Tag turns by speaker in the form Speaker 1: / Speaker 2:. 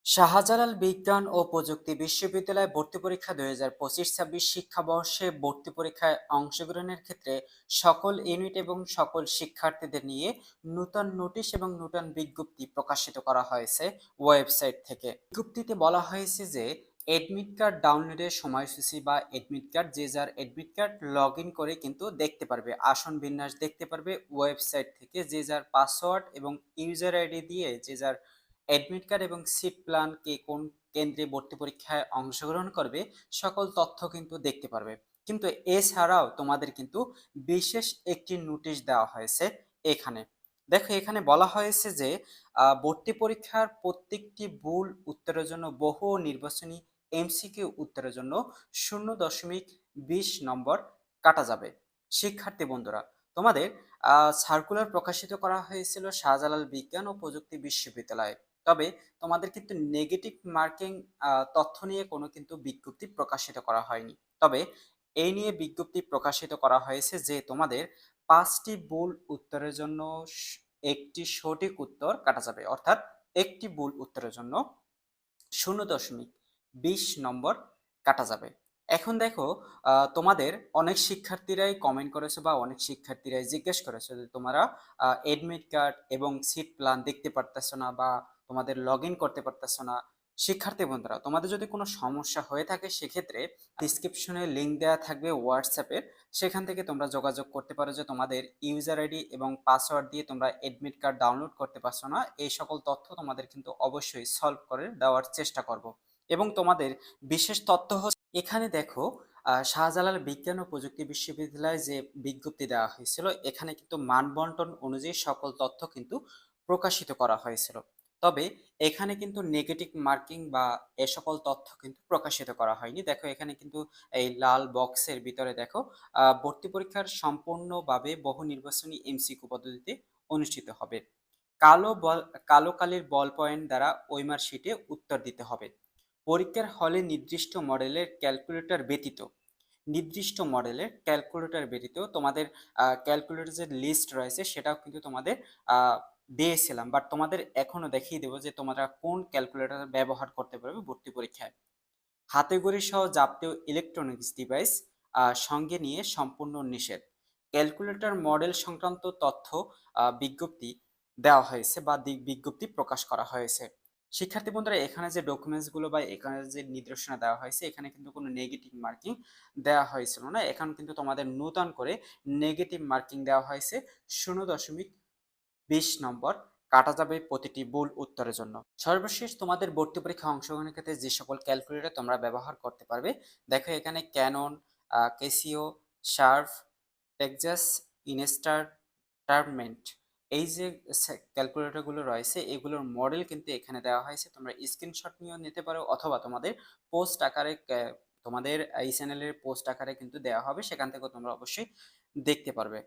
Speaker 1: শাহজালাল বিজ্ঞান ও প্রযুক্তি বিশ্ববিদ্যালয় ভর্তি পরীক্ষা 2025-26 শিক্ষাবর্ষে ভর্তি পরীক্ষায় অংশগ্রহণের ক্ষেত্রে সকল ইউনিট এবং সকল শিক্ষার্থীদের নিয়ে নূতন নোটিশ এবং নূতন বিজ্ঞপ্তি প্রকাশিত করা হয়েছে ওয়েবসাইট থেকে। বিজ্ঞপ্তিতে বলা হয়েছে যে এডমিট কার্ড ডাউনলোডের সময়সূচি বা এডমিট কার্ড যে যার এডমিট কার্ড লগ ইন করে কিন্তু দেখতে পারবে, আসন বিন্যাস দেখতে পারবে ওয়েবসাইট থেকে, যে যার পাসওয়ার্ড এবং ইউজার আইডি দিয়ে যে যার অ্যাডমিট কার্ড এবং সিট প্ল্যান কে কোন কেন্দ্রে ভর্তি পরীক্ষায় অংশগ্রহণ করবে সকল তথ্য কিন্তু দেখতে পারবে। কিন্তু এছাড়াও তোমাদের কিন্তু বিশেষ একটি নোটিশ দেওয়া হয়েছে এখানে। দেখো এখানে বলা হয়েছে যে ভর্তি পরীক্ষার প্রত্যেকটি ভুল উত্তরের জন্য বহু নির্বাচনী এমসিকিউ উত্তরের জন্য 0.20 নম্বর কাটা যাবে। শিক্ষার্থী বন্ধুরা, তোমাদের সার্কুলার প্রকাশিত করা হয়েছিল শাহজালাল বিজ্ঞান ও প্রযুক্তি বিশ্ববিদ্যালয়ে। তবে তোমাদের কিন্তু নেগেটিভ মার্কিং তথ্য নিয়ে কোনো কিন্তু বিজ্ঞপ্তি প্রকাশিত করা হয়নি। তবে এই নিয়ে বিজ্ঞপ্তি প্রকাশিত করা হয়েছে যে তোমাদের 5টি ভুল উত্তরের জন্য একটি সঠিক উত্তর কাটা যাবে, অর্থাৎ একটি ভুল উত্তরের জন্য 0.20 নম্বর কাটা যাবে। এখন দেখো, তোমাদের অনেক শিক্ষার্থীরাই কমেন্ট করেছে বা অনেক শিক্ষার্থীরাই জিজ্ঞেস করেছে যে তোমরা এডমিট কার্ড এবং সিট প্ল্যান দেখতে পারতেছো না বা তোমাদের লগ ইন করতে পারতেছো না। শিক্ষার্থী বন্ধুরা, তোমাদের যদি কোনো সমস্যা হয়ে থাকে সেক্ষেত্রে ডিসক্রিপশনে লিংক দেওয়া থাকবে হোয়াটসঅ্যাপের, সেখান থেকে তোমরা যোগাযোগ করতে পারো যে তোমাদের ইউজার আইডি এবং পাসওয়ার্ড দিয়ে তোমরা এডমিট কার্ড ডাউনলোড করতে পারছো না। এই সকল তথ্য তোমাদের কিন্তু অবশ্যই সলভ করে দেওয়ার চেষ্টা করব। এবং তোমাদের বিশেষ তথ্য হচ্ছে এখানে দেখো, শাহজালাল বিজ্ঞান ও প্রযুক্তি বিশ্ববিদ্যালয়ে যে বিজ্ঞপ্তি দেওয়া হয়েছিল এখানে কিন্তু মানবন্টন অনুযায়ী সকল তথ্য কিন্তু প্রকাশিত করা হয়েছিল। তবে এখানে কিন্তু নেগেটিভ মার্কিং বা এ সকল তথ্য কিন্তু প্রকাশিত করা হয়নি। দেখো এখানে কিন্তু এই লাল বক্সের ভিতরে দেখো, ভর্তি পরীক্ষার সম্পূর্ণভাবে বহু নির্বাচনী এমসিকিউ পদ্ধতিতে অনুষ্ঠিত হবে। কালো কালির বল পয়েন্ট দ্বারা ওইমার শিটে উত্তর দিতে হবে। পরীক্ষার হলে নির্দিষ্ট মডেলের ক্যালকুলেটর ব্যতীত তোমাদের ক্যালকুলেটর যে লিস্ট রয়েছে সেটাও কিন্তু তোমাদের দিয়েছিলাম, বাট তোমাদের এখনো দেখিয়ে দেবো যে তোমরা কোন ক্যালকুলেটর ব্যবহার করতে পারবে ভর্তি পরীক্ষায়। হাতেঘড়ি সহ যাবতীয় ইলেকট্রনিক্স ডিভাইস সঙ্গে নিয়ে সম্পূর্ণ নিষেধ। ক্যালকুলেটর মডেল সংক্রান্ত তথ্য বিজ্ঞপ্তি দেওয়া হয়েছে বা বিজ্ঞপ্তি প্রকাশ করা হয়েছে। শিক্ষার্থী বন্ধুরা, এখানে যে ডকুমেন্টসগুলো বা এখানে যে নির্দেশনা দেওয়া হয়েছে এখানে কিন্তু কোনো নেগেটিভ মার্কিং দেওয়া হয়েছিল না। এখানে কিন্তু তোমাদের নূতন করে নেগেটিভ মার্কিং দেওয়া হয়েছে 0.20 নম্বর কাটা যাবে প্রতিটি ভুল উত্তরের জন্য। সর্বশেষ তোমাদের ভর্তি পরীক্ষা অংশগ্রহণের ক্ষেত্রে যে সকল ক্যালকুলেটর তোমরা ব্যবহার করতে পারবে, দেখো এখানে ক্যানন, কেসিও, শার্প, টেক্সাস ইনস্টারমেন্ট, এই যে ক্যালকুলেটরগুলো রয়েছে এগুলোর মডেল কিন্তু এখানে দেওয়া হয়েছে। তোমরা স্ক্রিনশট নিয়েও নিতে পারো অথবা তোমাদের পোস্ট আকারে তোমাদের এই চ্যানেলের পোস্ট আকারে কিন্তু দেওয়া হবে, সেখান থেকেও তোমরা অবশ্যই দেখতে পারবে।